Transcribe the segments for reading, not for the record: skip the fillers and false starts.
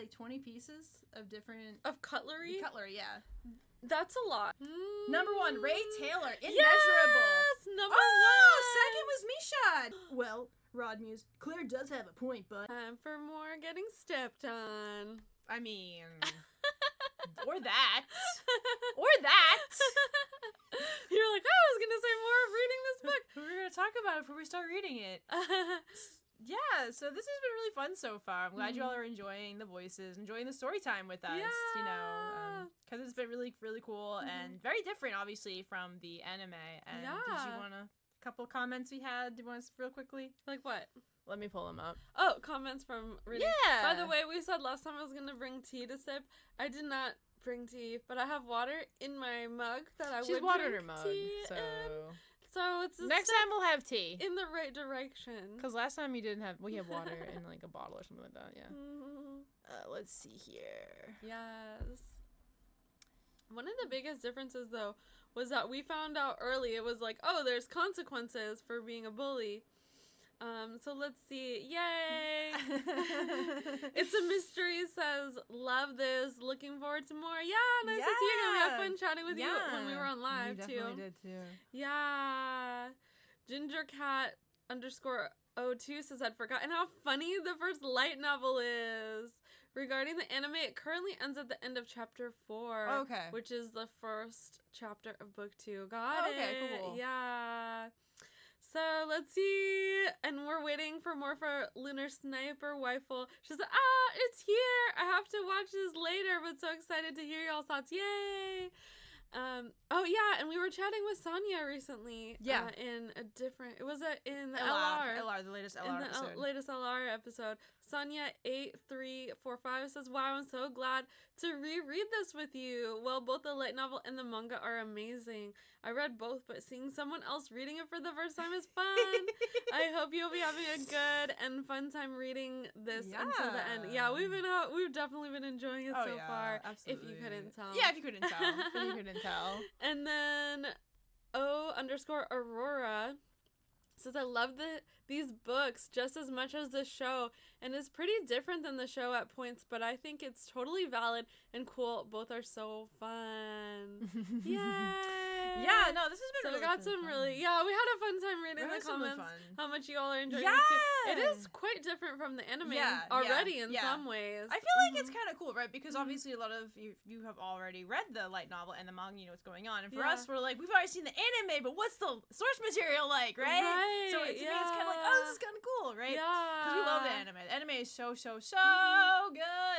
like 20 pieces of different... Of cutlery? Cutlery, yeah. That's a lot. Number 1, Ray Taylor. Immeasurable. Yes! Number 1! Second was Mishad. Well, Rod Muse, Claire does have a point, but... Time for more getting stepped on. I mean... or that. Or that. You're like, I was going to say more of reading this book. We're going to talk about it before we start reading it. Yeah, so this has been really fun so far. I'm glad you all are enjoying the voices, enjoying the story time with us, you know, because it's been really, really cool and very different, obviously, from the anime. And did you want a couple comments we had? Do you want us real quickly? Like what? Let me pull them up. Oh, comments from reading. Yeah. By the way, we said last time I was going to bring tea to sip. I did not bring tea, but I have water in my mug that I would drink. She's watered her mug, so... So it's next time we'll have tea in the right direction. Because last time we had water in like a bottle or something like that. Yeah. Let's see here. Yes. One of the biggest differences though was that we found out early. It was like, oh, there's consequences for being a bully. So let's see. Yay! It's a Mystery says, love this. Looking forward to more. Yeah, nice to see you again. We had fun chatting with you when we were on live, too. We definitely did, too. Yeah. GingerCat_02 says, I'd forgotten how funny the first light novel is. Regarding the anime, it currently ends at the end of chapter 4. Okay. Which is the first chapter of book 2. Got it. Okay, cool. Yeah. So, let's see, and we're waiting for more for Lunar Sniper Wifle. She's like, it's here! I have to watch this later, but so excited to hear y'all's thoughts. Yay! Oh, yeah, and we were chatting with Sonia recently. Yeah. In a different, it was in the LR, the latest LR episode. In the latest LR episode. Sonia8345 says, wow, I'm so glad to reread this with you. Well, both the light novel and the manga are amazing. I read both, but seeing someone else reading it for the first time is fun. I hope you'll be having a good and fun time reading this until the end. Yeah, we've definitely been enjoying it so far. Absolutely. If you couldn't tell. Yeah, if you couldn't tell. And then O_Aurora says, I love these books just as much as the show, and it's pretty different than the show at points, but I think it's totally valid and cool. Both are so fun. Yay! Yeah, no, this has been really we got some fun. we had a fun time reading the comments. How much you all are enjoying this too. It is quite different from the anime already in some ways. I feel like it's kind of cool, right? Because obviously a lot of you have already read the light novel and the manga, you know what's going on. And for us, we're like, we've already seen the anime, but what's the source material like, right? So to me, it's kind of like, oh, this is kind of cool, right? Yeah. Because we love the anime. The anime is so good.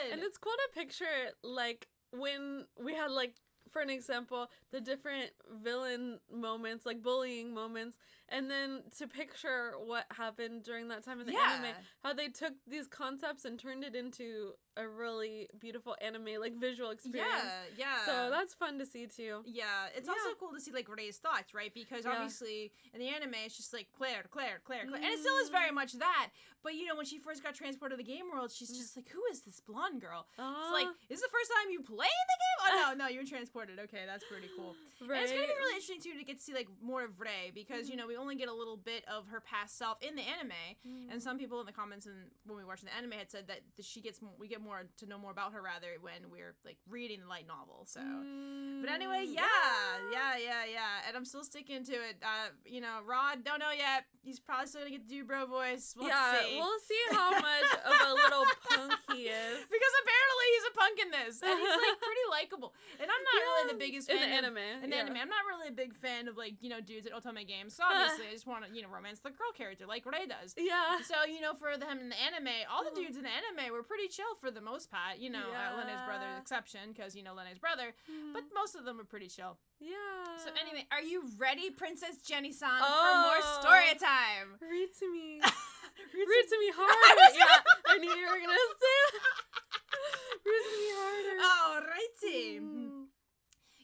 And it's cool to picture, like, when we had, like, for an example, the different villain moments, like bullying moments, and then to picture what happened during that time in the anime, how they took these concepts and turned it into a really beautiful anime, like, visual experience. Yeah. So that's fun to see, too. Yeah. It's also cool to see, like, Ray's thoughts, right? Because obviously in the anime, it's just like Claire. And it still is very much that. But, you know, when she first got transported to the game world, she's just like, who is this blonde girl? It's like, is this the first time you played the game? Oh, no, you were transported. Okay, that's pretty cool. Right. And it's going to be really interesting, too, to get to see, like, more of Ray. Because, you know, we only get a little bit of her past self in the anime. And some people in the comments and when we watched the anime had said that we get more to know more about her rather when we're like reading the light novel. So but anyway, yeah. And I'm still sticking to it. You know, Rod, don't know yet. He's probably still gonna get the do bro voice. We'll see. We'll see how much of a little punk he is. Because apparently he's a punk in this. And he's like pretty likable. And I'm not really the biggest fan in the anime. I'm not really a big fan of like, you know, dudes at Otome games. So obviously I just wanna, you know, romance the girl character like Ray does. Yeah. So, you know, for them in the anime, all the dudes in the anime were pretty chill for the most part, you know, Lene's brother's exception, because, you know, Lene's brother, but most of them were pretty chill. Yeah. So anyway, are you ready, Princess Jenni-san, for more story time? Read to me. Read to me harder. I knew you were going to say that. Read to me harder. Alrighty.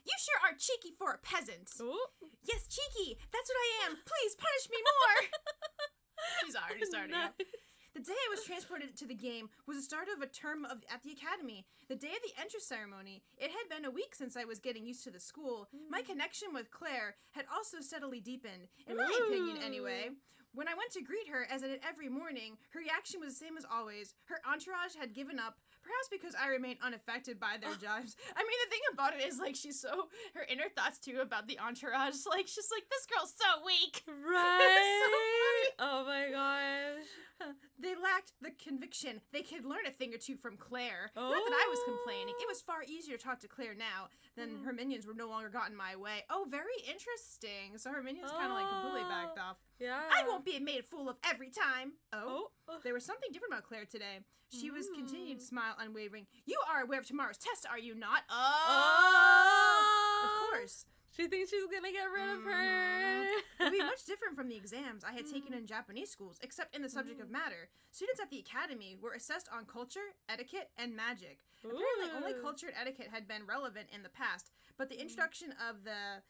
You sure are cheeky for a peasant. Ooh. Yes, cheeky. That's what I am. Please punish me more. She's already starting up. The day I was transported to the game was the start of a term at the academy. The day of the entrance ceremony, it had been a week since I was getting used to the school. My connection with Claire had also steadily deepened, in my opinion anyway. When I went to greet her, as I did every morning, her reaction was the same as always. Her entourage had given up, perhaps because I remained unaffected by their jibes. I mean, the thing about it is, like, her inner thoughts, too, about the entourage, like, she's like, this girl's so weak. Right? So funny. Oh my gosh. They lacked the conviction. They could learn a thing or two from Claire. Not that I was complaining. It was far easier to talk to Claire now than her minions were no longer got in my way. Oh, very interesting. So her minions kind of like completely backed off. Yeah. I won't be made a fool of every time. There was something different about Claire today. She was continued smile unwavering. You are aware of tomorrow's test, are you not? Of course. She thinks she's gonna get rid of her. It would be much different from the exams I had taken in Japanese schools, except in the subject of matter. Students at the academy were assessed on culture, etiquette, and magic. Apparently, only culture and etiquette had been relevant in the past, but the introduction of the...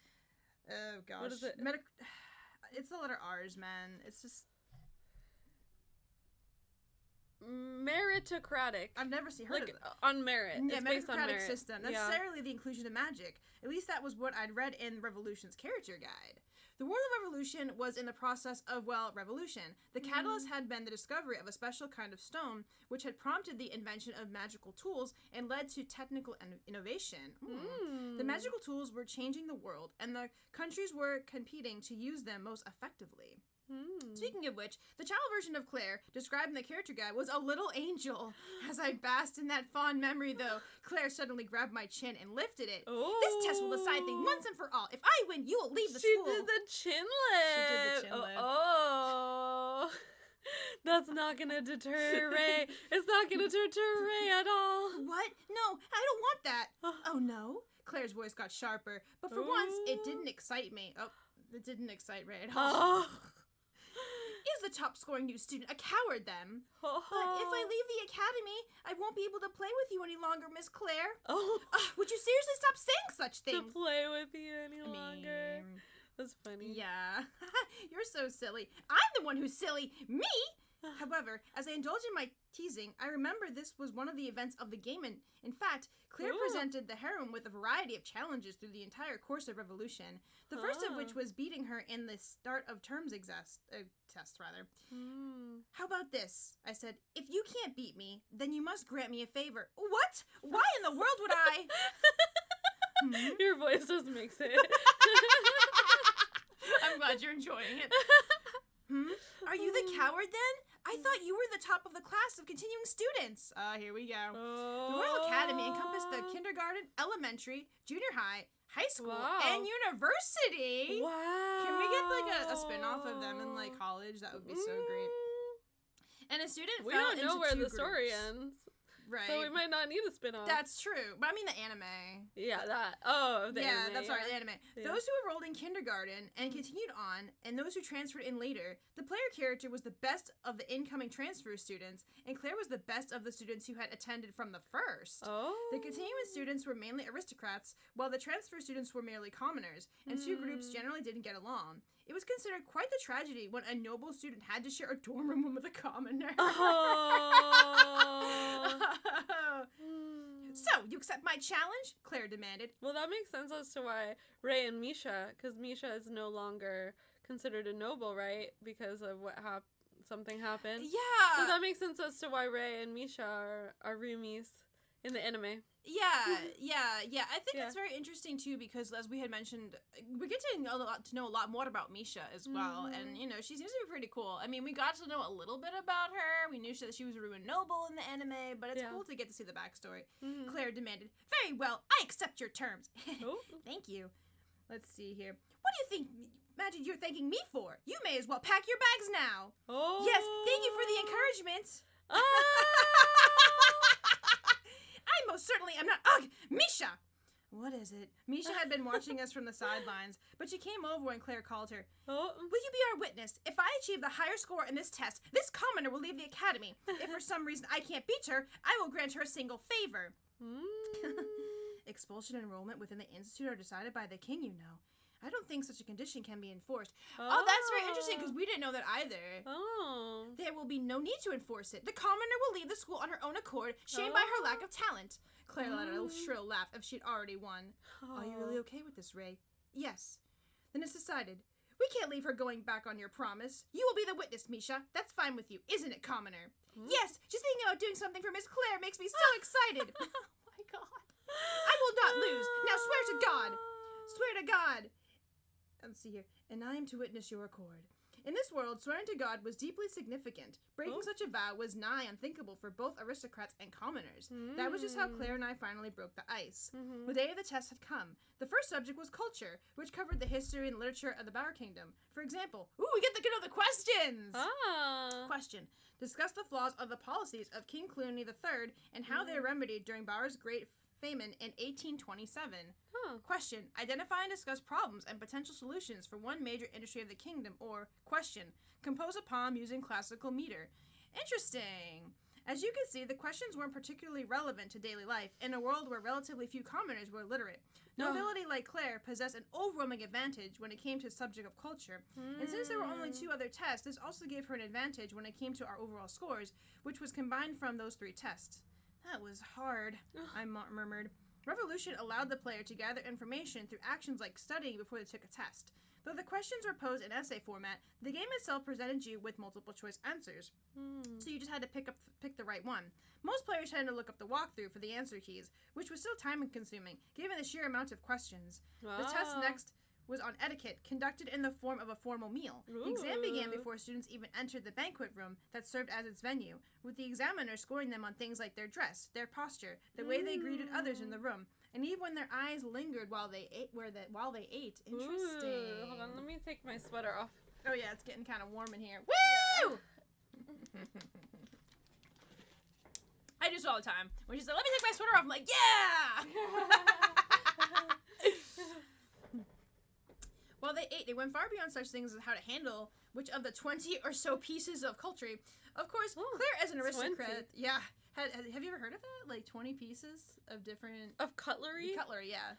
Oh, gosh. What is it? It's the letter R's, man. It's just... Meritocratic. I've never heard of it. On merit. Yeah, it's based on meritocratic merit. system. Necessarily the inclusion of magic. At least that was what I'd read in Revolution's character guide. The world of Revolution was in the process of, revolution. The catalyst had been the discovery of a special kind of stone, which had prompted the invention of magical tools and led to technical innovation. The magical tools were changing the world, and the countries were competing to use them most effectively. Speaking of which, the child version of Claire, described in the character guide, was a little angel. As I basked in that fond memory, though, Claire suddenly grabbed my chin and lifted it. This test will decide things once and for all. If I win, you will leave the school. She did the chin lift. Oh. That's not gonna deter Ray. It's not gonna deter Ray at all. What? No, I don't want that. Oh, no? Claire's voice got sharper, but for once, it didn't excite me. Oh, it didn't excite Ray at all. Is the top-scoring new student a coward, then? But if I leave the academy, I won't be able to play with you any longer, Miss Claire. Would you seriously stop saying such things? To play with you any longer. That's funny. Yeah. You're so silly. I'm the one who's silly. Me? However, as I indulge in my teasing, I remember this was one of the events of the game, and in fact, Claire presented the heroine with a variety of challenges through the entire course of Revolution, the first of which was beating her in the start of terms test. How about this? I said, if you can't beat me, then you must grant me a favor. What? Why in the world would I? Your voice just makes it. I'm glad you're enjoying it. Are you the coward then? I thought you were the top of the class of continuing students. Here we go. The Royal Academy encompassed the kindergarten, elementary, junior high, high school, and university. Wow. Can we get like a spin-off of them in like college? That would be so great. And a student we fell don't know into where two the story groups. ends. Right. So we might not need a spin-off. That's true. But I mean the anime. Yeah, that. Oh, the anime. Yeah, that's right, the anime. Yeah. Those who enrolled in kindergarten and continued on, and those who transferred in later, the player character was the best of the incoming transfer students, and Claire was the best of the students who had attended from the first. The continuing students were mainly aristocrats, while the transfer students were merely commoners, and two groups generally didn't get along. It was considered quite the tragedy when a noble student had to share a dorm room with a commoner. So, you accept my challenge? Claire demanded. Well, that makes sense as to why Ray and Misha, because Misha is no longer considered a noble, right? Because of what something happened. Yeah. So that makes sense as to why Ray and Misha are roomies in the anime. Yeah. I think it's very interesting too because, as we had mentioned, we get to know a lot more about Misha as well, and she seems to be pretty cool. I mean, we got to know a little bit about her. We knew that she was a ruined noble in the anime, but it's cool to get to see the backstory. Claire demanded, "Very well, I accept your terms." Thank you. Let's see here. What do you think? Imagine you're thanking me for. You may as well pack your bags now. Yes, thank you for the encouragement. I most certainly am not. Ugh, Misha! What is it? Misha had been watching us from the sidelines, but she came over when Claire called her. Will you be our witness? If I achieve the higher score in this test, this commoner will leave the academy. If for some reason I can't beat her, I will grant her a single favor. Expulsion and enrollment within the institute are decided by the king, you know. I don't think such a condition can be enforced. Oh, that's very interesting, because we didn't know that either. There will be no need to enforce it. The commoner will leave the school on her own accord, shamed by her lack of talent. Claire let out a shrill laugh if she'd already won. Are you really okay with this, Ray? Yes. Then it's decided. We can't leave her going back on your promise. You will be the witness, Misha. That's fine with you, isn't it, commoner? Yes, just thinking about doing something for Miss Claire makes me so excited. Oh my god. I will not lose. Now swear to God. Swear to God. Let's see here. And I am to witness your accord. In this world, swearing to God was deeply significant. Breaking such a vow was nigh unthinkable for both aristocrats and commoners. That was just how Claire and I finally broke the ice. The day of the test had come. The first subject was culture, which covered the history and literature of the Bower Kingdom. For example, we get to know the questions! Question. Discuss the flaws of the policies of King Clooney III and how they were remedied during Bower's Great Famine in 1827. Question. Identify and discuss problems and potential solutions for one major industry of the kingdom. Or question. Compose a poem using classical meter. Interesting. As you can see, the questions weren't particularly relevant to daily life in a world where relatively few commoners were literate. Nobility like Claire possessed an overwhelming advantage when it came to the subject of culture, and since there were only 2 other tests, this also gave her an advantage when it came to our overall scores, which was combined from those 3 tests. That was hard, I murmured. Revolution allowed the player to gather information through actions like studying before they took a test. Though the questions were posed in essay format, the game itself presented you with multiple choice answers. So you just had to pick the right one. Most players had to look up the walkthrough for the answer keys, which was still time consuming, given the sheer amount of questions. The test next was on etiquette, conducted in the form of a formal meal. The exam began before students even entered the banquet room that served as its venue, with the examiner scoring them on things like their dress, their posture, the way they greeted others in the room, and even when their eyes lingered while they ate. Interesting. Hold on, let me take my sweater off. Oh yeah, it's getting kind of warm in here. Woo! I do this all the time. When she's like, "Let me take my sweater off," I'm like, "Yeah!" While they ate, they went far beyond such things as how to handle which of the 20 or so pieces of culture. Of course, Claire, as an aristocrat, 20. Have you ever heard of that? Like 20 pieces of different... Of cutlery? Cutlery, yeah.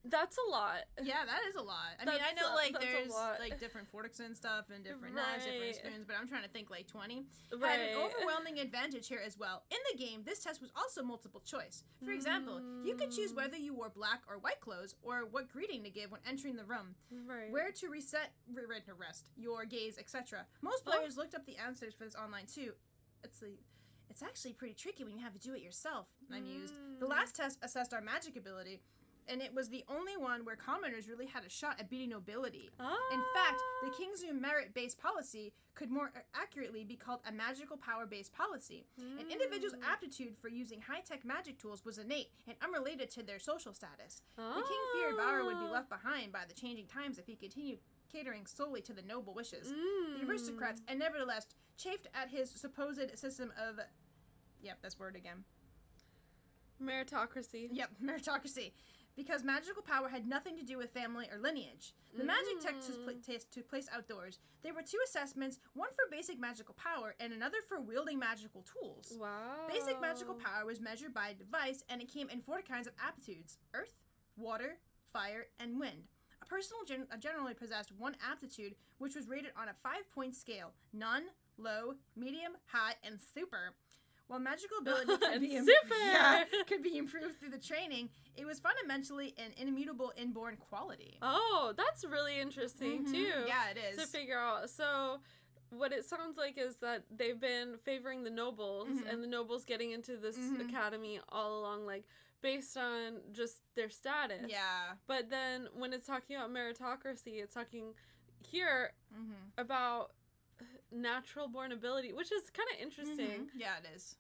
That's a lot. Yeah, that is a lot. I mean, I know, there's, different forks and stuff and different knives, different spoons, but I'm trying to think, 20. Had an overwhelming advantage here as well. In the game, this test was also multiple choice. For example, you could choose whether you wore black or white clothes, or what greeting to give when entering the room, where to rest your gaze, etc. Most players looked up the answers for this online, too. It's actually pretty tricky when you have to do it yourself, I mused. The last test assessed our magic ability, and it was the only one where commoners really had a shot at beating nobility. In fact, the King's New merit-based policy could more accurately be called a magical power-based policy. An individual's aptitude for using high-tech magic tools was innate and unrelated to their social status. The king feared Bauer would be left behind by the changing times if he continued catering solely to the noble wishes. The aristocrats, and nevertheless, chafed at his supposed system of... Yep, that's word again. Meritocracy. Yep, meritocracy. Because magical power had nothing to do with family or lineage. The magic test took place outdoors. There were 2 assessments, one for basic magical power and another for wielding magical tools. Wow. Basic magical power was measured by a device, and it came in 4 kinds of aptitudes: earth, water, fire, and wind. A person generally possessed 1 aptitude, which was rated on a 5-point scale: none, low, medium, high, and super. While magical ability could be improved through the training, it was fundamentally an immutable inborn quality. Oh, that's really interesting, too. Yeah, it is. To figure out. So, what it sounds like is that they've been favoring the nobles, and the nobles getting into this academy all along, based on just their status. Yeah. But then, when it's talking about meritocracy, it's talking here about natural born ability, which is kind of interesting. Yeah, it is.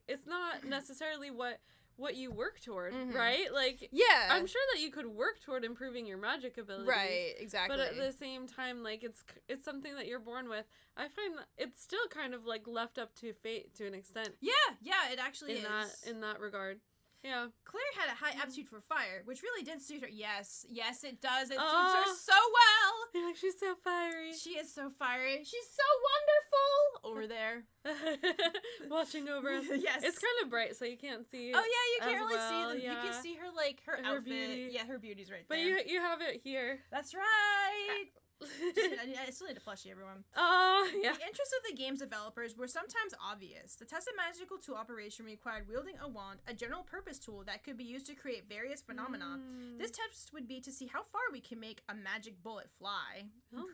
It's not necessarily what you work toward, right? Yeah, I'm sure that you could work toward improving your magic abilities, right? Exactly. But at the same time, it's something that you're born with. I find that it's still kind of left up to fate to an extent. Yeah, it actually is in that regard. Yeah. Claire had a high aptitude for fire, which really did suit her. Yes, it does. It suits her so well. She's so fiery. She is so fiery. She's so wonderful. Over there. Watching over us. Yes. It's kind of bright, so you can't see it. Oh, yeah, you can't really see them. Yeah. You can see her, her outfit. Beauty. Yeah, her beauty's right there. But you have it here. That's right. I still need a plushie, everyone. Yeah. The interests of the game's developers were sometimes obvious. The test of magical tool operation required wielding a wand, a general purpose tool that could be used to create various phenomena. This test would be to see how far we can make a magic bullet fly. Oh.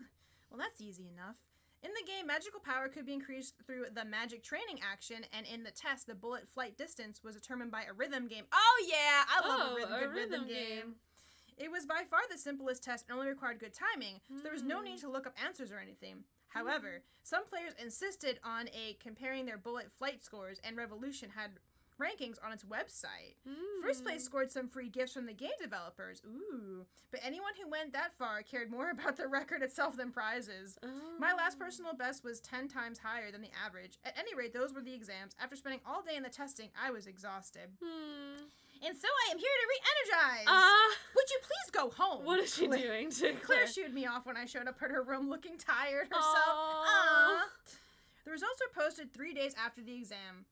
Well, that's easy enough. In the game, magical power could be increased through the magic training action, and in the test, the bullet flight distance was determined by a rhythm game. Oh, yeah! I love a good rhythm game. It was by far the simplest test and only required good timing, so there was no need to look up answers or anything. However, some players insisted on comparing their bullet flight scores, and Revolution had rankings on its website. First place scored some free gifts from the game developers. Ooh. But anyone who went that far cared more about the record itself than prizes. My last personal best was 10 times higher than the average. At any rate, those were the exams. After spending all day in the testing, I was exhausted. And so I am here to re-energize. Would you please go home? What is she doing to Claire shooed me off when I showed up at her room looking tired herself. The results were posted 3 days after the exam.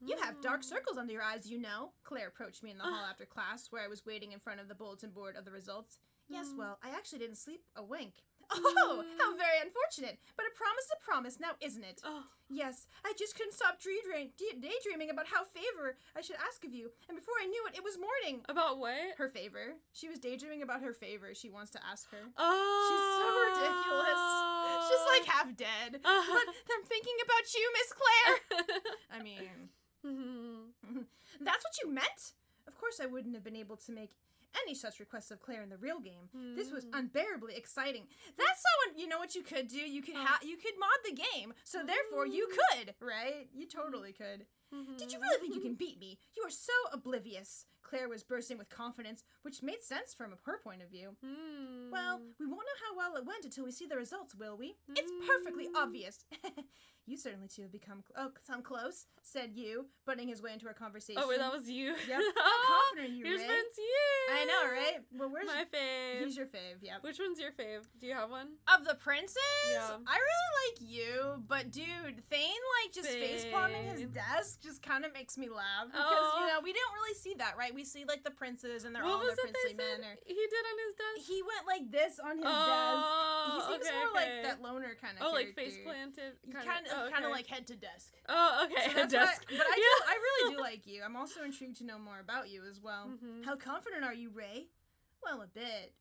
You have dark circles under your eyes, you know. Claire approached me in the hall after class, where I was waiting in front of the bulletin board of the results. Yes, well, I actually didn't sleep a wink. Oh, how very unfortunate. But a promise is a promise, now isn't it? Yes, I just couldn't stop daydreaming about how favor I should ask of you. And before I knew it, it was morning. About what? Her favor. She was daydreaming about her favor she wants to ask her. She's so ridiculous. She's like half dead. But I'm thinking about you, Miss Claire. I mean... That's what you meant? Of course I wouldn't have been able to make any such requests of Claire in the real game. This was unbearably exciting. That's how, you know what you could do? You could you could mod the game, so therefore you could, right? You totally could. Did you really think you can beat me? You are so oblivious. Claire was bursting with confidence, which made sense from her point of view. Well, we won't know how well it went until we see the results, will we? It's perfectly obvious. You certainly two have become close, said Yu, butting his way into our conversation. Oh, wait, that was you. Yep. How confident are you, Here's Ray? Prince Yu. I know, right? Well, where's my fave? He's your fave, yep. Which one's your fave? Do you have one? Of the princes? Yeah. I really like you, but dude, Thane, like, just facepalming his desk just kind of makes me laugh. Because, you know, we don't really see that, right? We see, like, the princes and they're all in their princely manner. He did on his desk? He went like this on his desk. He seems more like that loner kind of character. like face planted? Kind of like head to desk. Oh, okay. So desk. But I really do like you. I'm also intrigued to know more about you as well. How confident are you, Ray? Well, a bit.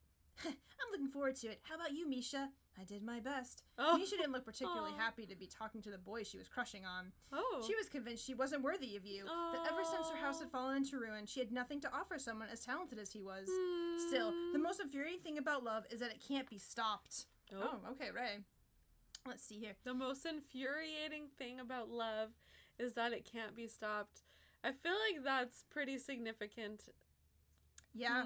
I'm looking forward to it. How about you, Misha? I did my best. Misha didn't look particularly happy to be talking to the boy she was crushing on. She was convinced she wasn't worthy of you, that ever since her house had fallen into ruin, she had nothing to offer someone as talented as he was. Still, the most infuriating thing about love is that it can't be stopped. Okay, Ray. Let's see here. The most infuriating thing about love is that it can't be stopped. I feel like that's pretty significant. Yeah.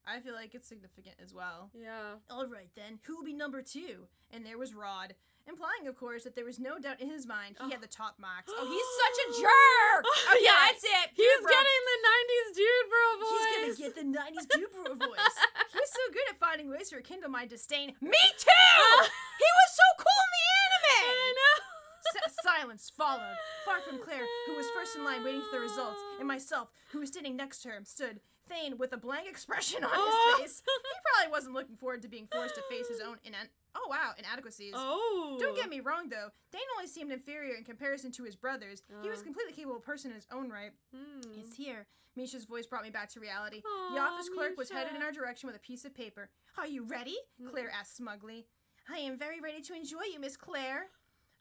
I feel like it's significant as well. Yeah. All right, then. Who will be number 2? And there was Rod, implying, of course, that there was no doubt in his mind he had the top marks. Oh, he's such a jerk! Okay, yeah, that's it. He's getting the 90s dude bro voice. He's gonna get the 90s dude bro voice. He's so good at finding ways to rekindle my disdain. Me too! He was so cool in the anime! I know. Silence followed. Far from Claire, who was first in line waiting for the results, and myself, who was standing next to her, stood Thane with a blank expression on his face. He probably wasn't looking forward to being forced to face his own inadequacies. Don't get me wrong, though. Thane only seemed inferior in comparison to his brothers. He was a completely capable person in his own right. It's here. Misha's voice brought me back to reality. The office clerk was headed in our direction with a piece of paper. Are you ready? Claire asked smugly. I am very ready to enjoy you, Miss Claire.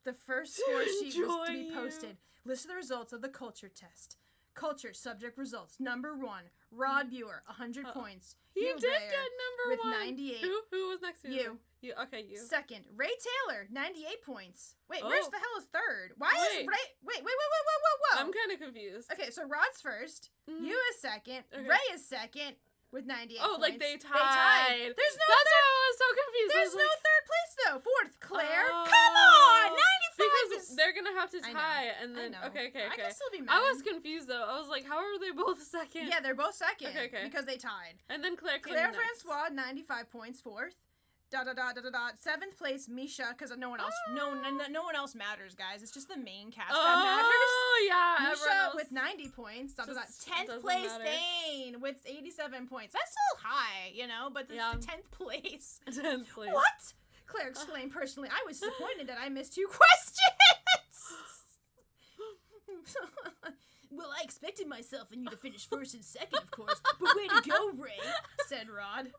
The first score sheet was to be posted. List the results of the culture test. Culture subject results. Number 1, Rod Buer, 100 points. He did get number 1. With 98. Who was next to you? You. Okay, you. Second, Ray Taylor, 98 points. Wait, where's the hell is third? Why is Ray... Wait. I'm kind of confused. Okay, so Rod's first. You is second. Ray is second. With 98 points. Like they tied. There's no That's why I was so confused. There's no third place, though. Fourth, Claire. Come on! 95 Because they're going to have to tie. And then, okay. I can still be mad. I was confused, though. I was like, how are they both second? Yeah, they're both second. Okay. Because they tied. And then Claire Francois, 95 points, fourth. Seventh place, Misha, because no one else matters, guys. It's just the main cast that matters. Oh, yeah. Misha with 90 points. 10th place, Thane with 87 points. That's still high, you know, but it's the 10th place. 10th place. What? Claire exclaimed personally. I was disappointed that I missed 2 questions. Well, I expected myself and you to finish first and second, of course. But way to go, Ray, said Rod.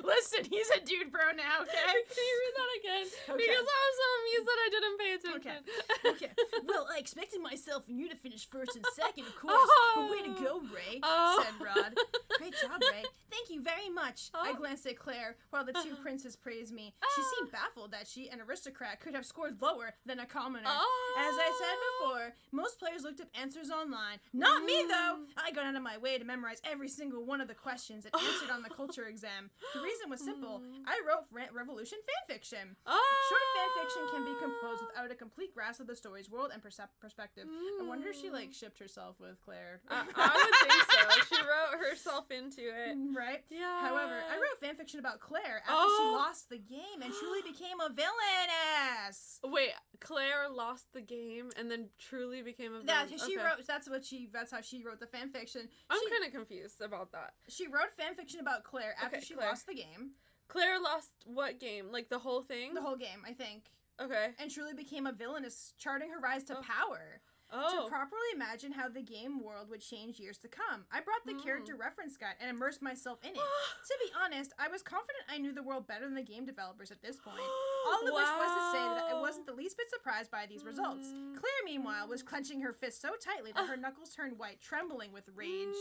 Listen, he's a dude bro now, okay? Can you read that again? Okay. Because I was so amused that I didn't pay attention. Okay. Well, I expected myself and you to finish first and second, of course. But way to go, Ray, said Rod. Great job, Ray. Thank you very much. I glanced at Claire while the 2 princes praised me. She seemed baffled that she, an aristocrat, could have scored lower than a commoner. As I said before, most players looked up answers online. Not me, though. I got out of my way to memorize every single one of the questions and answered on the culture exam. The reason was simple. I wrote Revolution fanfiction. Short fanfiction can be composed without a complete grasp of the story's world and perspective. I wonder if she, like, shipped herself with Claire. I would think so. She wrote herself into it. Right? Yeah. However, I wrote fanfiction about Claire after she lost the game and truly became a villainess. Wait, Claire lost the game and then truly became a villain? That's how she wrote the fanfiction. I'm kind of confused about that. She wrote fanfiction about Claire after she lost the game. Claire lost what game? Like the whole thing? The whole game, I think. Okay. And truly became a villainess, charting her rise to power. To properly imagine how the game world would change years to come, I brought the character reference guide and immersed myself in it. To be honest, I was confident I knew the world better than the game developers at this point. All of which was to say that I wasn't the least bit surprised by these results. Claire, meanwhile, was clenching her fist so tightly that her knuckles turned white, trembling with rage.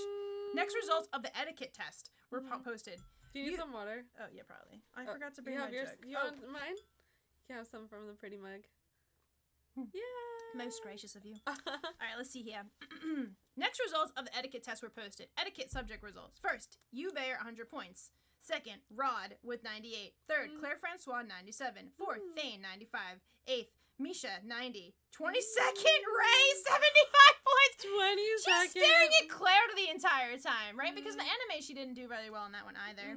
Next results of the etiquette test were posted. Do you need some water? Oh, yeah, probably. I forgot to bring my yours? jug. You want mine? You can have some from the pretty mug. Yeah. Most gracious of you. Alright, let's see here. Next results of the etiquette test were posted. Etiquette subject results. First, you bear 100 points. Second, Rod with 98. Third, Claire Francois 97. Fourth, Thane 95. Eighth, Misha 90. 22nd, Ray 75 points. 22nd. She's staring at Claire the entire time, right? Because in the anime she didn't do very well in that one either.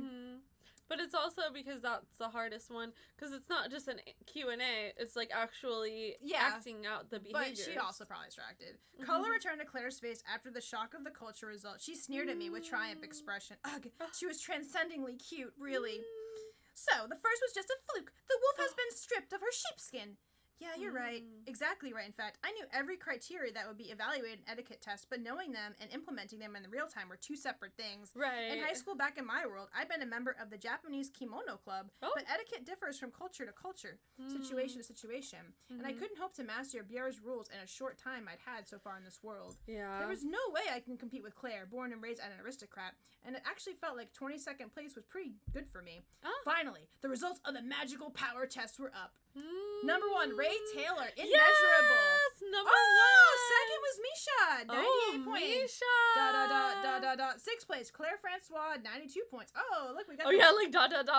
But it's also because that's the hardest one. Because it's not just an Q&A. It's like actually acting out the behaviors. But she also probably distracted. Color returned to Claire's face after the shock of the culture result. She sneered at me with triumph expression. Ugh, she was transcendingly cute, really. So, the first was just a fluke. The wolf has been stripped of her sheepskin. Yeah, you're right. Exactly right, in fact. I knew every criteria that would be evaluated in etiquette tests, but knowing them and implementing them in the real time were 2 separate things. Right. In high school back in my world, I'd been a member of the Japanese kimono club, but etiquette differs from culture to culture, situation to situation, and I couldn't hope to master Bjerre's rules in a short time I'd had so far in this world. Yeah. There was no way I can compete with Claire, born and raised as an aristocrat, and it actually felt like 22nd place was pretty good for me. Finally, the results of the magical power test were up. Number 1, Ray Taylor, immeasurable. Yes, number 1. Second was Misha, 98 points. Misha. 6th place, Claire Francois, 92 points. Oh, look, we got. Yeah, like ...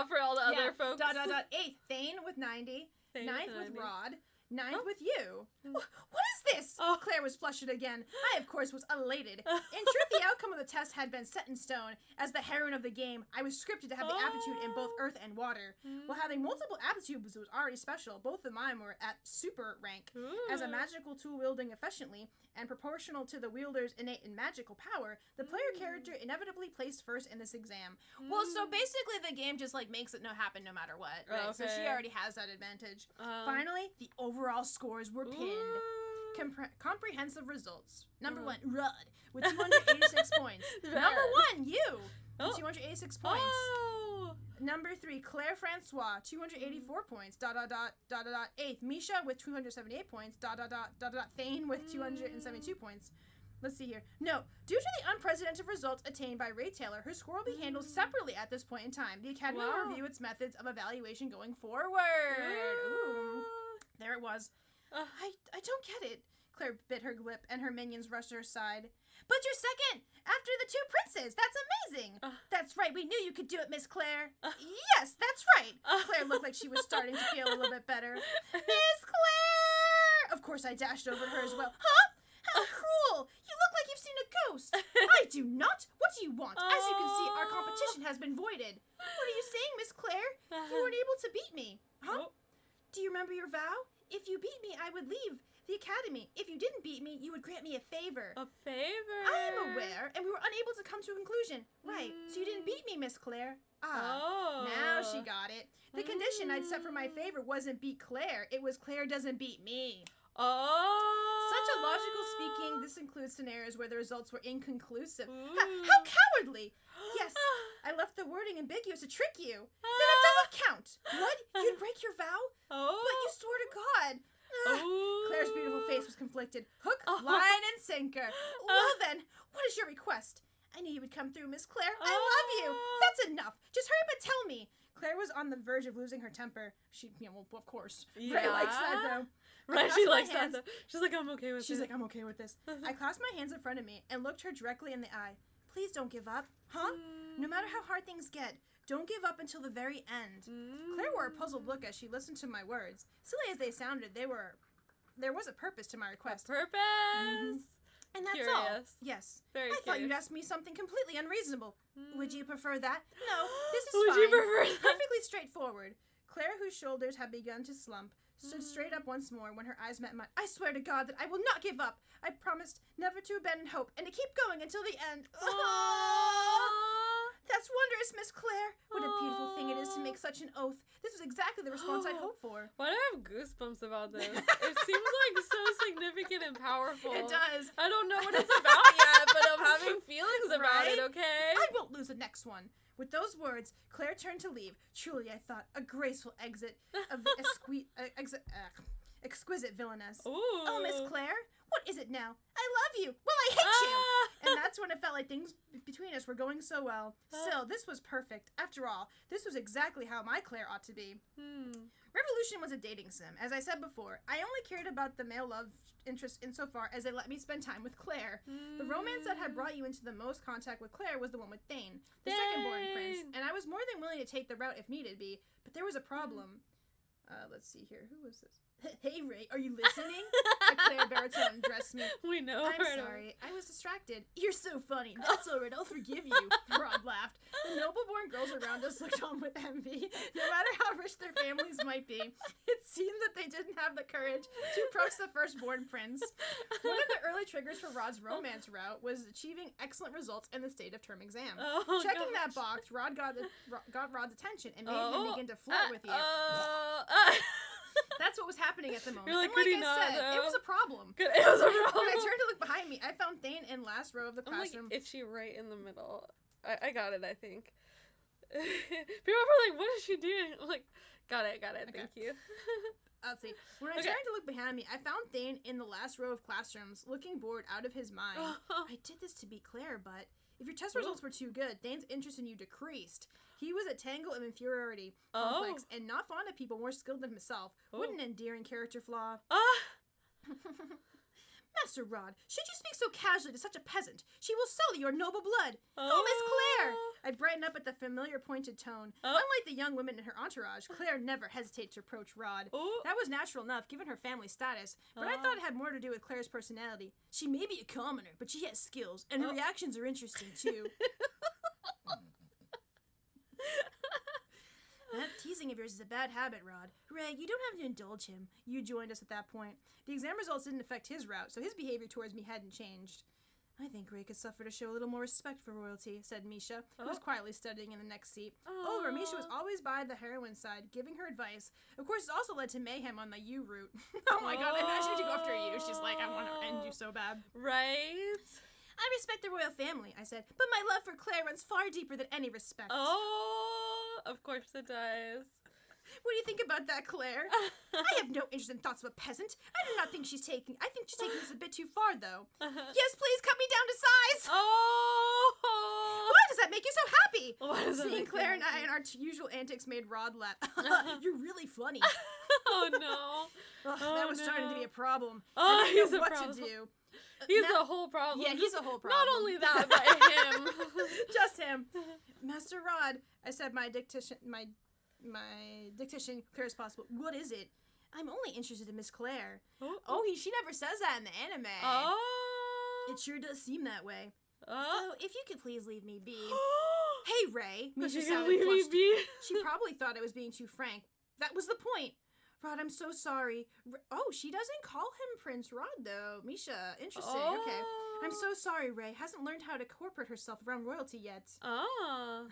for all the other folks. 8th, Thane with 90. 9th with Rod. 9th with you. What is this? Claire was flustered again. I, of course, was elated. In truth, the outcome of the test had been set in stone. As the heroine of the game, I was scripted to have the aptitude in both earth and water. While having multiple aptitudes was already special, both of mine were at super rank. As a magical tool wielding efficiently and proportional to the wielder's innate and magical power, the player character inevitably placed first in this exam. Well, so basically the game just like makes it happen no matter what, right? So she already has that advantage. Finally, the overall scores were pinned. Comprehensive results. Number 1, Rud, with 286 points. Number 1, you, with 286 points. Number 3, Claire Francois, 284 points. ... 8th, Misha with 278 points. ... Thane with 272 points. Let's see here. No, due to the unprecedented results attained by Ray Taylor, her score will be handled separately at this point in time. The Academy will review its methods of evaluation going forward. Ooh. There it was. I don't get it. Claire bit her lip and her minions rushed to her side. But you're second! After the 2 princes! That's amazing! That's right, we knew you could do it, Miss Claire. Yes, that's right! Claire looked like she was starting to feel a little bit better. Miss Claire! Of course I dashed over to her as well. Huh? How cruel! You look like you've seen a ghost! I do not! What do you want? As you can see, our competition has been voided. What are you saying, Miss Claire? You weren't able to beat me. Huh? Do you remember your vow? If you beat me, I would leave The Academy. If you didn't beat me, you would grant me a favor. A favor? I am aware, and we were unable to come to a conclusion. Right, so you didn't beat me, Miss Claire. Now she got it. The condition I'd set for my favor wasn't beat Claire. It was Claire doesn't beat me. Such a logical speaking, this includes scenarios where the results were inconclusive. How cowardly! Yes, I left the wording ambiguous to trick you. Then it doesn't count. What? You'd break your vow? But you swore to God. Claire's beautiful face was conflicted. Hook, line, and sinker. Well then, what is your request? I knew you would come through, Miss Claire. I love you. That's enough. Just hurry up and tell me. Claire was on the verge of losing her temper. She, well, of course. Yeah. Ray likes that, though. Right, she likes that, though. She's like, I'm okay with it. She's like, I'm okay with this. I clasped my hands in front of me and looked her directly in the eye. Please don't give up. Huh? No matter how hard things get, don't give up until the very end. Claire wore a puzzled look as she listened to my words. Silly as they sounded, there was a purpose to my request. A purpose? And that's curious. all. Yes. Very I thought curious. you'd ask me something completely unreasonable. Would you prefer that? No, this is Would fine. you prefer that? Perfectly straightforward. Claire, whose shoulders had begun to slump, stood straight up once more when her eyes met mine. I swear to God that I will not give up. I promised never to abandon hope and to keep going until the end. That's wondrous, Miss Claire. What a beautiful thing it is to make such an oath. This was exactly the response I'd hoped for. Why do I have goosebumps about this? It seems like so significant and powerful. It does. I don't know what it's about yet, but I'm having feelings about it, okay? I won't lose the next one. With those words, Claire turned to leave. Truly, I thought, a graceful exit of the exquisite villainess. Ooh. Oh, Miss Claire, what is it now? I love you. Well, I hate you. And that's when it felt like things between us were going so well. Still, this was perfect. After all, this was exactly how my Claire ought to be. Revolution was a dating sim. As I said before, I only cared about the male love interest insofar as they let me spend time with Claire. The romance that had brought you into the most contact with Claire was the one with Thane, the second-born prince, and I was more than willing to take the route if needed be, but there was a problem. Let's see here. Who was this? Hey, Ray, are you listening? A Claire baritone addressed me. We know. I'm sorry. I was distracted. You're so funny. That's all right. I'll forgive you. Rod laughed. The noble-born girls around us looked on with envy. No matter how rich their families might be, it seemed that they didn't have the courage to approach the firstborn prince. One of the early triggers for Rod's romance route was achieving excellent results in the state of term exam. Checking that box, Rod got Rod's attention and made him begin to flirt with you. That's what was happening at the moment. You're like, and like I said, it was a problem. It was a problem. When I turned to look behind me, I found Thane in last row of the classroom. I'm like itchy right in the middle. I got it, I think. People were like, what is she doing? I'm like, got it, okay. Thank you. Let's see. When I turned to look behind me, I found Thane in the last row of classrooms, looking bored out of his mind. I did this to be Claire, but if your test results were too good, Thane's interest in you decreased. He was a tangle of inferiority complex and not fond of people more skilled than himself. What an endearing character flaw. Master Rod, should you speak so casually to such a peasant? She will sully your noble blood. Oh, Miss Claire! I brightened up at the familiar pointed tone. Unlike the young women in her entourage, Claire never hesitated to approach Rod. That was natural enough, given her family status, but I thought it had more to do with Claire's personality. She may be a commoner, but she has skills, and her reactions are interesting, too. That teasing of yours is a bad habit, Rod. Ray, you don't have to indulge him. You joined us at that point. The exam results didn't affect his route, so his behavior towards me hadn't changed. I think Ray could suffer to show a little more respect for royalty, said Misha, who was quietly studying in the next seat. Over, Misha was always by the heroine's side, giving her advice. Of course, it also led to mayhem on the U route. Oh my god, imagine if you go after you. She's like, I want to end you so bad. Right? I respect the royal family, I said, but my love for Claire runs far deeper than any respect. Of course it does. What do you think about that, Claire? I have no interest in thoughts of a peasant. I do not think she's taking... I think she's taking this a bit too far, though. Yes, please, cut me down to size! Why does that make you so happy? Seeing Claire and I and our usual antics made Rod laugh. You're really funny. Oh, no. That was starting to be a problem. I didn't know what to do. He's a whole problem. Yeah, he's a whole problem. Not only that, but him. Just him. Master Rod, I said my dictation clear as possible. What is it? I'm only interested in Miss Claire. She never says that in the anime. It sure does seem that way. So, if you could please leave me be. Hey, Ray. Misha sounded flushed. She probably thought I was being too frank. That was the point. Rod, I'm so sorry. Oh, she doesn't call him Prince Rod, though. Misha, interesting. Okay. I'm so sorry, Ray. Hasn't learned how to corporate herself around royalty yet. Oh.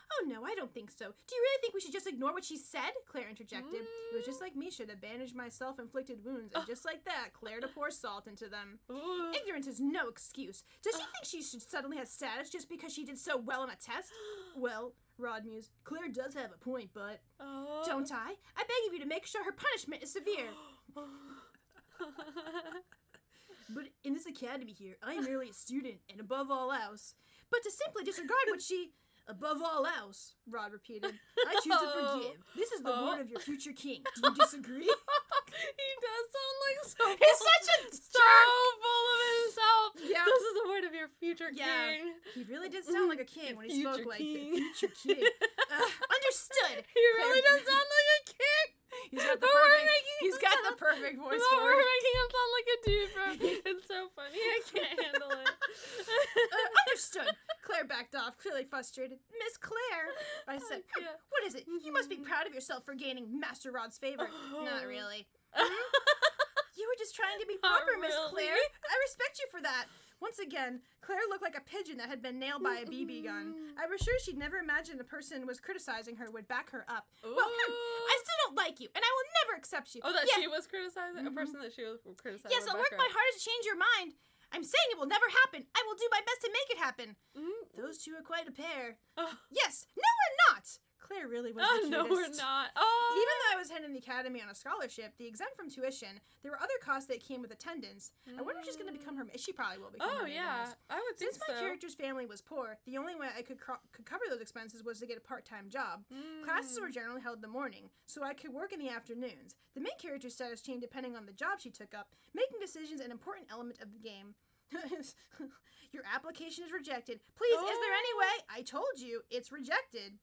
Oh, no, I don't think so. Do you really think we should just ignore what she said? Claire interjected. It was just like Misha to bandage my self-inflicted wounds, and just like that, Claire to pour salt into them. Ignorance is no excuse. Does she think she should suddenly have status just because she did so well on a test? Well, Rod mused, Claire does have a point, but... Don't I? I beg of you to make sure her punishment is severe. But in this academy here, I am merely a student, and above all else. But to simply disregard what she... Above all else, Rod repeated, I choose to forgive. This is the word of your future king. Do you disagree? He does sound like so He's such a so full of himself. Yeah. This is the word of your future king. He really did sound like a king when he spoke like the future king. Understood. He really does sound like a king. He's got the perfect voice for we're it. making him sound like a dude, bro. It's so funny. I can't handle it. Understood. Claire backed off, clearly frustrated. Miss Claire, I said, what is it? You must be proud of yourself for gaining Master Rod's favor. Not really. You were just trying to be proper, Miss Claire. I respect you for that. Once again, Claire looked like a pigeon that had been nailed by a BB gun. I was sure she'd never imagined a person was criticizing her would back her up. Ooh. Well, I still don't like you, and I will never accept you. Oh, that she was criticizing? A person that she was criticizing? Yes, I'll work my hardest to change your mind. I'm saying it will never happen. I will do my best to make it happen. Those two are quite a pair. Yes. No, we're not. Claire really was the cutest. No, we're not. Even though I was heading the academy on a scholarship, the exempt from tuition, there were other costs that came with attendance. I wonder if she's going to become her... She probably will become her maid. I would think so. Since my character's family was poor, the only way I could cover those expenses was to get a part-time job. Classes were generally held in the morning, so I could work in the afternoons. The main character's status changed depending on the job she took up, making decisions an important element of the game. Your application is rejected. Please, is there any way? I told you, it's rejected.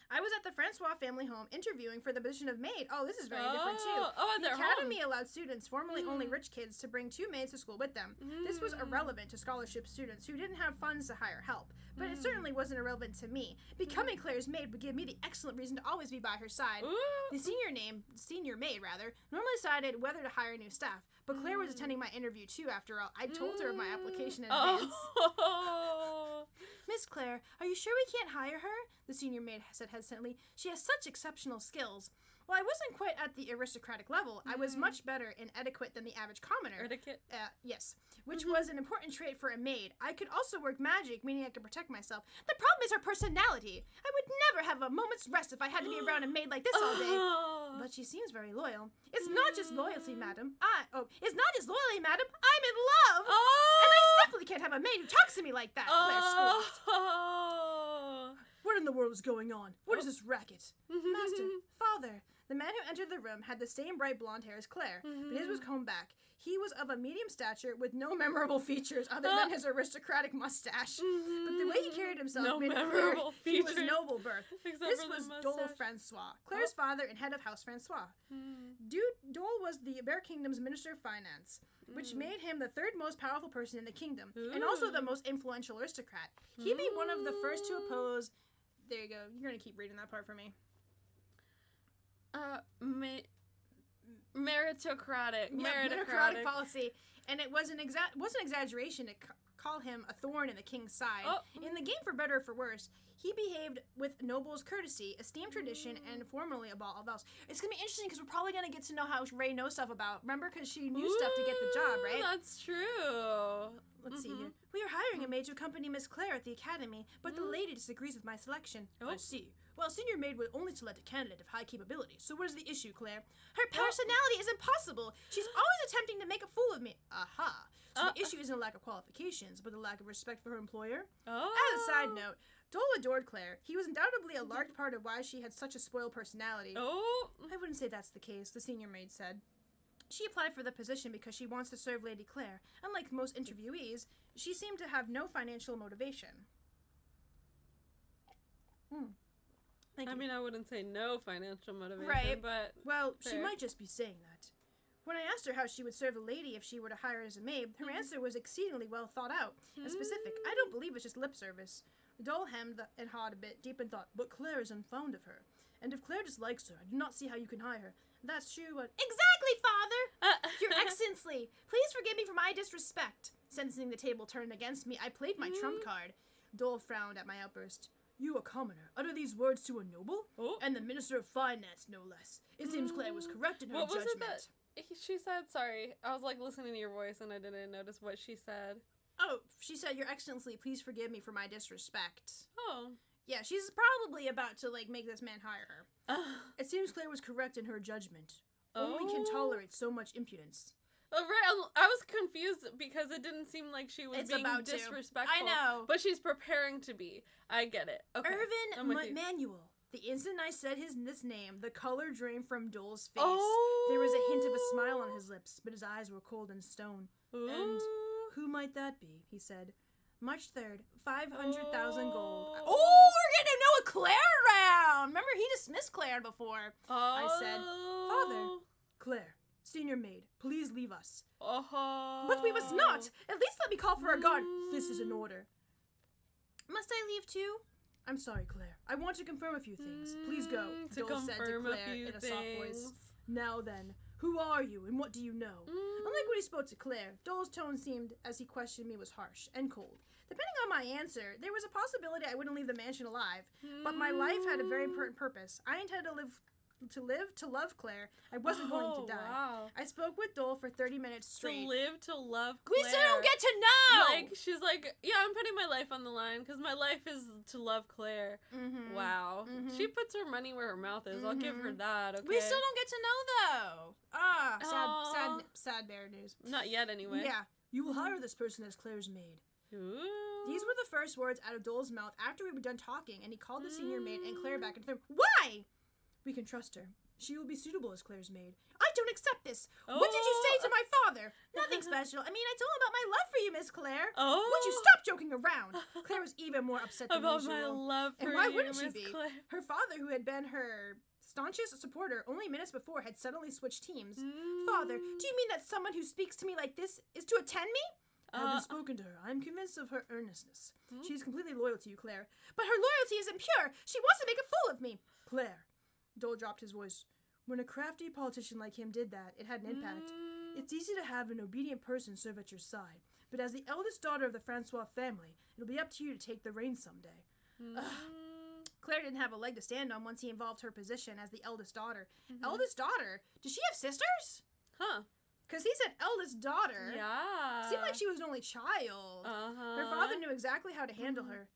I was at the Francois family home interviewing for the position of maid. Oh, this is very different too. The academy allowed students, formerly only rich kids, to bring 2 maids to school with them. This was irrelevant to scholarship students who didn't have funds to hire help. But it certainly wasn't irrelevant to me. Becoming Claire's maid would give me the excellent reason to always be by her side. The senior maid, normally decided whether to hire new staff. But Claire was attending my interview too, after all. I told her of my application in advance. Miss Claire, are you sure we can't hire her? The senior maid said hesitantly. She has such exceptional skills. Well, I wasn't quite at the aristocratic level. I was much better in etiquette than the average commoner. Etiquette? Yes, which was an important trait for a maid. I could also work magic, meaning I could protect myself. The problem is her personality. I would never have a moment's rest if I had to be around a maid like this all day. But she seems very loyal. It's not just loyalty, madam. It's not just loyalty, madam. I'm in love. And I simply can't have a maid who talks to me like that, Claire scoffed. What in the world is going on? What is this racket? Master, father. The man who entered the room had the same bright blonde hair as Claire, but his was combed back. He was of a medium stature with no memorable features other than his aristocratic mustache. But the way he carried himself made it clear he was noble birth. This was Dole Francois, Claire's father and head of House Francois. Dole was the Bear Kingdom's Minister of Finance, which made him the 3rd most powerful person in the kingdom, and also the most influential aristocrat. He'd be one of the first to oppose... There you go. You're going to keep reading that part for me. Meritocratic policy, and it wasn't exaggeration to call him a thorn in the king's side. In the game, for better or for worse, he behaved with noble's courtesy, esteemed tradition, and formally above all else. It's gonna be interesting because we're probably gonna get to know how Ray knows stuff about. Remember, because she knew stuff to get the job, right? That's true. Let's see here. We are hiring a maid to accompany Miss Claire at the academy, but the lady disagrees with my selection. I see. Well, senior maid would only select a candidate of high capability. So what is the issue, Claire? Her personality is impossible. She's always attempting to make a fool of me. Aha. So the issue isn't a lack of qualifications, but a lack of respect for her employer? As a side note, Dole adored Claire. He was undoubtedly a large part of why she had such a spoiled personality. I wouldn't say that's the case, the senior maid said. She applied for the position because she wants to serve Lady Claire. Unlike most interviewees, she seemed to have no financial motivation. I mean, I wouldn't say no financial motivation, right. But... Well, she might just be saying that. When I asked her how she would serve a lady if she were to hire as a maid, her answer was exceedingly well thought out and specific. I don't believe it's just lip service. Dole hemmed and hawed a bit, deep in thought, but Claire is unfond of her. And if Claire dislikes her, I do not see how you can hire her. That's true, but... Exactly, Father! Your Excellency, please forgive me for my disrespect. Sensing the table turned against me, I played my trump card. Dole frowned at my outburst. You, a commoner, utter these words to a noble? Oh. And the Minister of Finance, no less. It seems Claire was correct in her judgment. What was it that she said? Sorry, I was like listening to your voice and I didn't notice what she said. Oh, she said, Your Excellency, please forgive me for my disrespect. Oh. Yeah, she's probably about to, like, make this man hire her. It seems Claire was correct in her judgment. Only can tolerate so much impudence. Right, I was confused because it didn't seem like she was being disrespectful. I know. But she's preparing to be. I get it. Okay. Irvin Manuel. The instant I said this name, the color drained from Dole's face. Oh. There was a hint of a smile on his lips, but his eyes were cold and stone. Ooh. And who might that be? He said. March 3rd, 500,000 gold. Oh, we're getting to know a Claire round. Remember, he dismissed Claire before. I said, Father, Claire, senior maid, please leave us. But we must not. At least let me call for a guard. This is an order. Must I leave too? I'm sorry, Claire. I want to confirm a few things. Please go, Dole said to Claire in a soft voice. Now then, who are you and what do you know? Unlike when he spoke to Claire, Dole's tone seemed, as he questioned me, was harsh and cold. Depending on my answer, there was a possibility I wouldn't leave the mansion alive. But my life had a very important purpose. I intended to love Claire. I wasn't going to die. Wow. I spoke with Dole for 30 minutes straight. To love Claire. We still don't get to know! Like, she's like, yeah, I'm putting my life on the line because my life is to love Claire. Wow. She puts her money where her mouth is. I'll give her that, okay? We still don't get to know, though. Sad bear news. Not yet, anyway. Yeah. You will hire this person as Claire's maid. Ooh. These were the first words out of Dole's mouth after we were done talking, and he called the senior maid and Claire back into the room. Why? We can trust her. She will be suitable as Claire's maid. I don't accept this. Oh. What did you say to my father? Nothing special. I mean, I told him about my love for you, Miss Claire. Oh. Would you stop joking around? Claire was even more upset than usual. About my love for you, and why wouldn't she be? Claire. Her father, who had been her staunchest supporter only minutes before, had suddenly switched teams. Father, do you mean that someone who speaks to me like this is to attend me? I haven't spoken to her. I'm convinced of her earnestness. She is completely loyal to you, Claire. But her loyalty isn't pure. She wants to make a fool of me. Claire. Dole dropped his voice. When a crafty politician like him did that, it had an impact. It's easy to have an obedient person serve at your side. But as the eldest daughter of the Francois family, it'll be up to you to take the reins someday. Claire didn't have a leg to stand on once he involved her position as the eldest daughter. Eldest daughter? Does she have sisters? Huh. Because he said eldest daughter. Yeah. Seemed like she was an only child. Her father knew exactly how to handle her.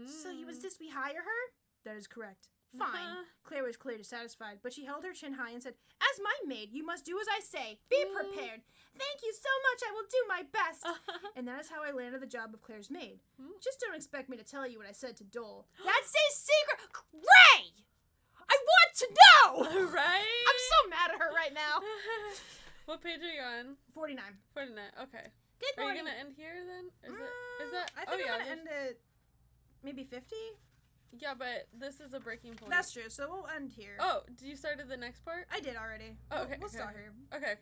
So you insist we hire her? That is correct. Fine. Claire was clearly dissatisfied, but she held her chin high and said, As my maid, you must do as I say. Be prepared. Thank you so much. I will do my best. And that is how I landed the job of Claire's maid. Just don't expect me to tell you what I said to Dole. That stays secret. Ray! I want to know! Right? I'm so mad at her right now. What page are you on? 49. 49, okay. Good morning. Are you going to end here then? Is that? I think I'm going to end at maybe 50. Yeah, but this is a breaking point. That's true, so we'll end here. Oh, did you start at the next part? I did already. Oh, okay. We'll start here. Okay.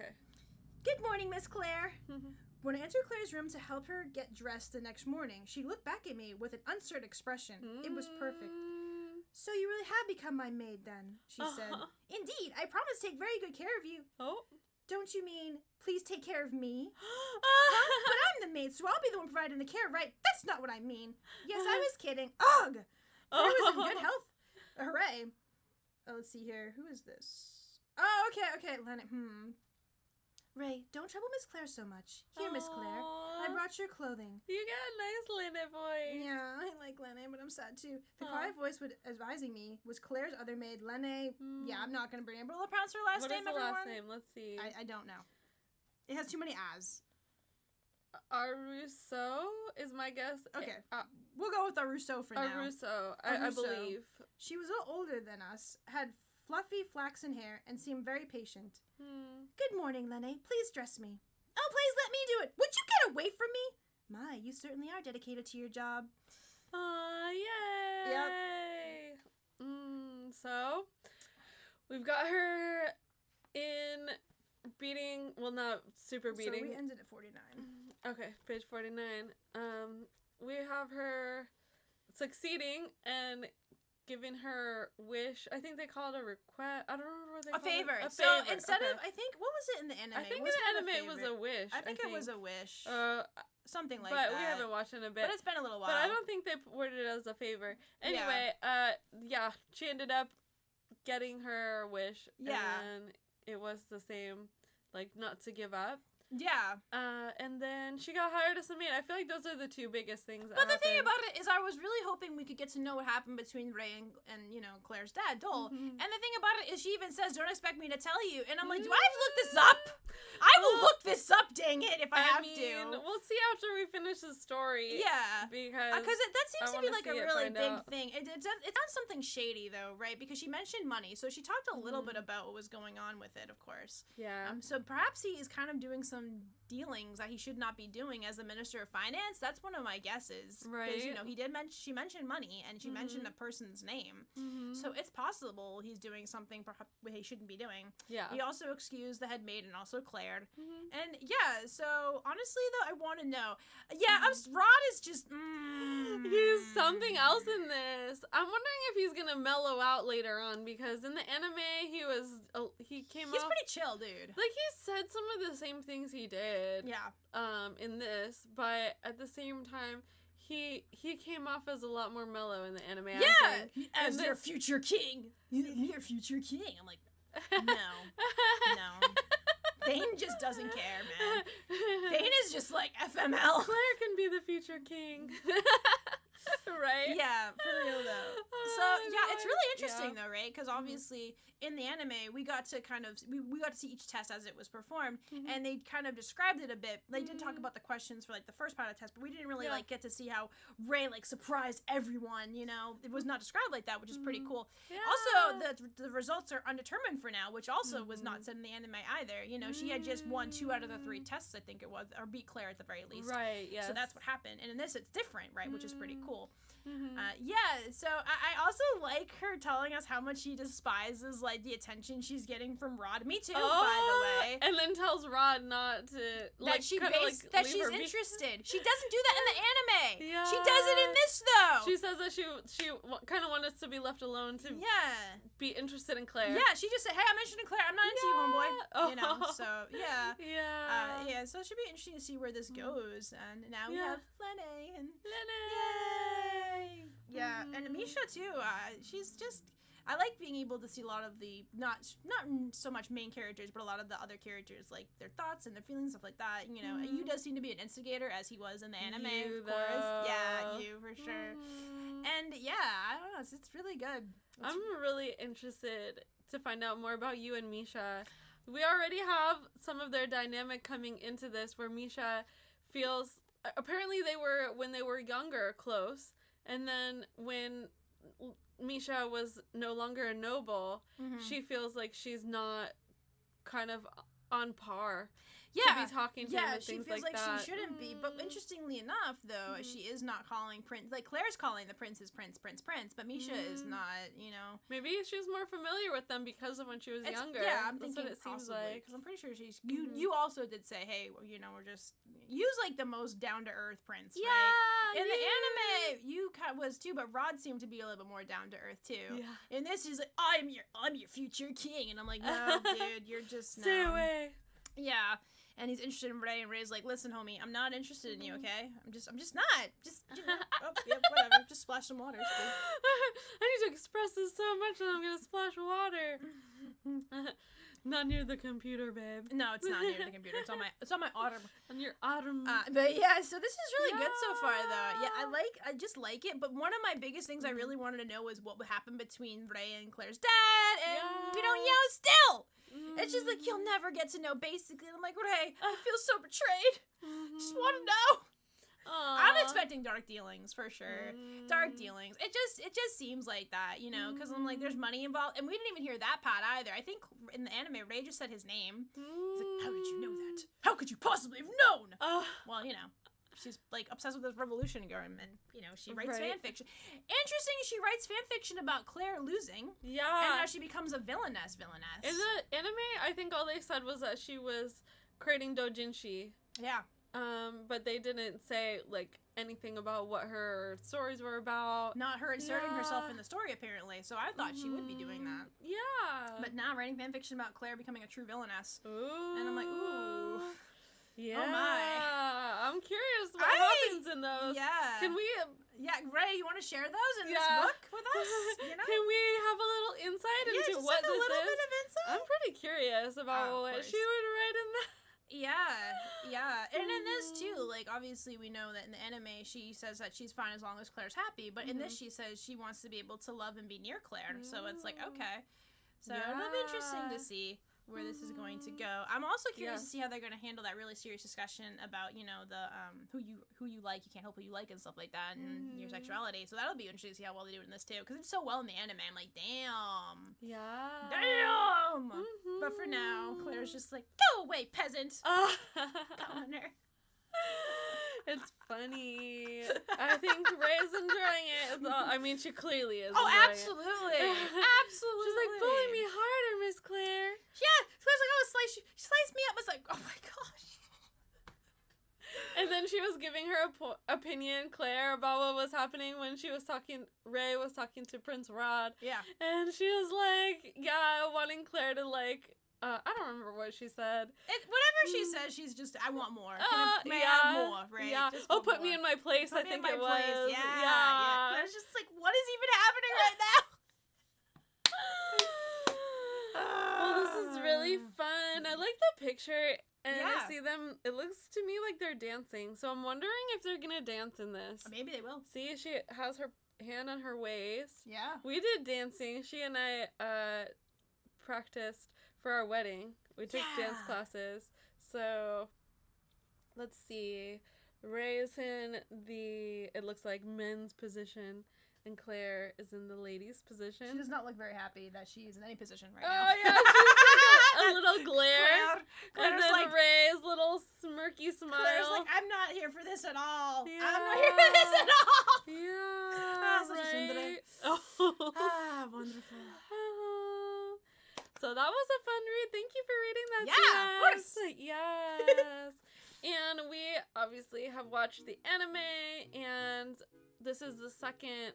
Good morning, Miss Claire. When I entered Claire's room to help her get dressed the next morning, she looked back at me with an uncertain expression. It was perfect. So you really have become my maid then, she said. Indeed, I promise to take very good care of you. Oh. Don't you mean, please take care of me? But I'm the maid, so I'll be the one providing the care, right? That's not what I mean. Yes, I was kidding. Ugh! Claire was in good health. Hooray. Oh, let's see here. Who is this? Oh, okay. Lenny. Ray, don't trouble Miss Claire so much. Here, Miss Claire. I brought your clothing. You got a nice Lenny voice. Yeah, I like Lenny, but I'm sad too. The quiet voice advising me was Claire's other maid, Lenny. Yeah, I'm not going to bring it, but we'll pronounce her last name, everyone. What is the last name? Let's see. I don't know. It has too many as. Rousseau is my guess. Okay. We'll go with Rousseau for now. Rousseau, I believe. She was a little older than us, had fluffy flaxen hair, and seemed very patient. Good morning, Lenny. Please dress me. Oh, please let me do it. Would you get away from me? My, you certainly are dedicated to your job. Aw, yay. Yep. So, we've got her in beating, well, not super beating. So we ended at 49. Okay, page 49. We have her succeeding and giving her wish. I think they call it a request. I don't remember what they call favor. it. A so favor. instead of, I think, what was it in the anime? I think in the anime it was a wish. I think it was a wish. Something like that. But we haven't watched it in a bit. But it's been a little while. But I don't think they worded it as a favor. Anyway, she ended up getting her wish. Yeah. And it was the same, like, not to give up. Yeah. And then she got hired as a maid. I feel like those are the two biggest things that But the happened. thing about it is I was really hoping we could get to know what happened between Ray and you know, Claire's dad, Dole. And the thing about it is she even says, don't expect me to tell you. And I'm like, do I have to look this up? I will look this up, dang it, if I have to. We'll see after we finish the story. Yeah. Because that seems to be like a really big out. thing. It's on something shady, though, right? Because she mentioned money. So she talked a little bit about what was going on with it, of course. Yeah. So perhaps he is kind of doing some dealings that he should not be doing as the Minister of Finance. That's one of my guesses. Right. Because, you know, she mentioned money, and she mentioned a person's name. So it's possible he's doing something perhaps he shouldn't be doing. Yeah. He also excused the head maid and also Claire. And yeah, so honestly though, I want to know. Yeah, Rod is just. He's something else in this. I'm wondering if he's gonna mellow out later on, because in the anime he came off. He's pretty chill, dude. Like, he said some of the same things he did. Yeah. In this, but at the same time, he came off as a lot more mellow in the anime. Yeah, as your future king. Your future king. I'm like, no. Thane just doesn't care, man. Thane is just like FML. Claire can be the future king. Right? Yeah, for real though. So yeah, it's really interesting though, right? Because obviously in the anime we got to kind of we got to see each test as it was performed, and they kind of described it a bit. They did talk about the questions for like the first part of the test, but we didn't really like get to see how Ray like surprised everyone. You know, it was not described like that, which is pretty cool. Yeah. Also, the results are undetermined for now, which also was not said in the anime either. You know, she had just won 2 out of the 3 tests, I think it was, or beat Claire at the very least. Right. Yeah. So that's what happened, and in this it's different, right? Which is pretty cool. So I also like her telling us how much she despises like the attention she's getting from Rod. Me too, by the way. And then tells Rod not to that she's interested. She doesn't do that in the anime. Yeah. She does it in this though. She says that she kind of wanted us to be left alone to be interested in Claire. Yeah, she just said, "Hey, I'm interested in Claire. I'm not into you, homeboy." You know, so yeah. So it should be interesting to see where this goes. And now we have Lenny and Yay! Yeah, and Misha too. She's just. I like being able to see a lot of the not so much main characters, but a lot of the other characters, like their thoughts and their feelings, stuff like that. You know, Yu does seem to be an instigator, as he was in the anime, of course. Yeah, Yu for sure. And yeah, I don't know. It's really good. I'm really interested to find out more about Yu and Misha. We already have some of their dynamic coming into this, where Misha feels apparently they were when they were younger close, and then when Misha was no longer a noble, she feels like she's not kind of on par to be talking to him and things like that. Yeah, she feels like she shouldn't be. But interestingly enough, though, she is not calling Prince. Like, Claire's calling the prince Prince, but Misha is not, you know. Maybe she's more familiar with them because of when she was younger. Yeah, I'm thinking that's what it seems like. Because I'm pretty sure she's... You also did say, hey, you know, we're just... Yu's like the most down-to-earth prince, right? In the anime, Yu was too, but Rod seemed to be a little bit more down-to-earth, too. Yeah. In this, he's like, I'm your future king. And I'm like, no, dude, you're just... Stay away. Yeah. And he's interested in Ray, and Ray's like, listen, homie, I'm not interested in you, okay? I'm just not. Just, you know, whatever. Just splash some water. It's cool. I need to express this so much that I'm gonna splash water. Not near the computer, babe. No, it's not near the computer. It's on my arm. On your arm. But yeah, so this is really good so far, though. Yeah, I just like it. But one of my biggest things I really wanted to know was what would happen between Ray and Claire's dad, and we don't know still. It's just like, you'll never get to know, basically. And I'm like, Ray, I feel so betrayed. Just want to know. I'm expecting dark dealings for sure. Dark dealings. It just seems like that, you know, because I'm like, there's money involved, and we didn't even hear that part either. I think in the anime, Ray just said his name. He's like, how did you know that? How could you possibly have known? Well, you know. She's like obsessed with this revolution girl, and you know she writes fan fiction. Interesting, she writes fan fiction about Claire losing. Yeah, and how she becomes a villainess. In the anime, I think all they said was that she was creating doujinshi. Yeah. But they didn't say like anything about what her stories were about. Not her inserting herself in the story, apparently. So I thought she would be doing that. Yeah. But now writing fanfiction about Claire becoming a true villainess. Ooh. And I'm like, ooh. Yeah. Oh my. I'm curious what happens in those. Yeah. Can we... Yeah, Ray, you want to share those in this book with us? You know? Can we have a little insight into what this is? a little bit of insight. I'm pretty curious about what she would write in that. Yeah. And in this, too, like, obviously we know that in the anime, she says that she's fine as long as Claire's happy. But in this, she says she wants to be able to love and be near Claire. So it's like, okay. So it'll be interesting to see where this is going to go. I'm also curious to see how they're going to handle that really serious discussion about, you know, the who you like, you can't help who you like and stuff like that, and your sexuality. So that'll be interesting to see how well they do it in this too, because it's so well in the anime. I'm like, damn. Yeah. Damn. But for now, Claire's just like, go away, peasant. Commoner. It's funny. I think Ray's enjoying it. I mean, she clearly is. Oh, absolutely. Absolutely. She's like, bully me harder, Miss Claire. Yeah. Claire's like, oh, she sliced me up. I was like, oh my gosh. And then she was giving her opinion, Claire, about what was happening when Ray was talking to Prince Rod. Yeah. And she was like, wanting Claire to like, I don't remember what she said. Whatever she says, she's just, I want more. May I have more, right? Yeah. Put me in my place, I think it was. Yeah. Claire's just like, what is even happening right now? Well, this is really fun. I like the picture, and I see them, it looks to me like they're dancing. So I'm wondering if they're going to dance in this. Maybe they will. See, she has her hand on her waist. Yeah. We did dancing. She and I practiced for our wedding. We took dance classes. So let's see. Ray is in it looks like men's position, and Claire is in the ladies' position. She does not look very happy that she is in any position right now. Oh yeah, she's like a little glare. Claire's and then like, Ray's little smirky smile. Claire's like, I'm not here for this at all. Yeah. I'm not here for this at all. Yeah. Right. Wonderful. So that was a fun read. Thank you for reading that to us. Yeah, of course. Yes. And we obviously have watched the anime, and this is the second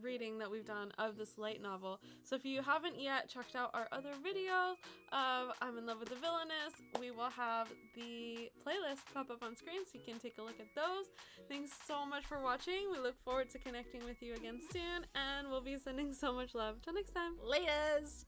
reading that we've done of this light novel. So if you haven't yet checked out our other videos of I'm in Love with the Villainess, we will have the playlist pop up on screen so you can take a look at those. Thanks so much for watching. We look forward to connecting with you again soon, and we'll be sending so much love. Till next time. Laters.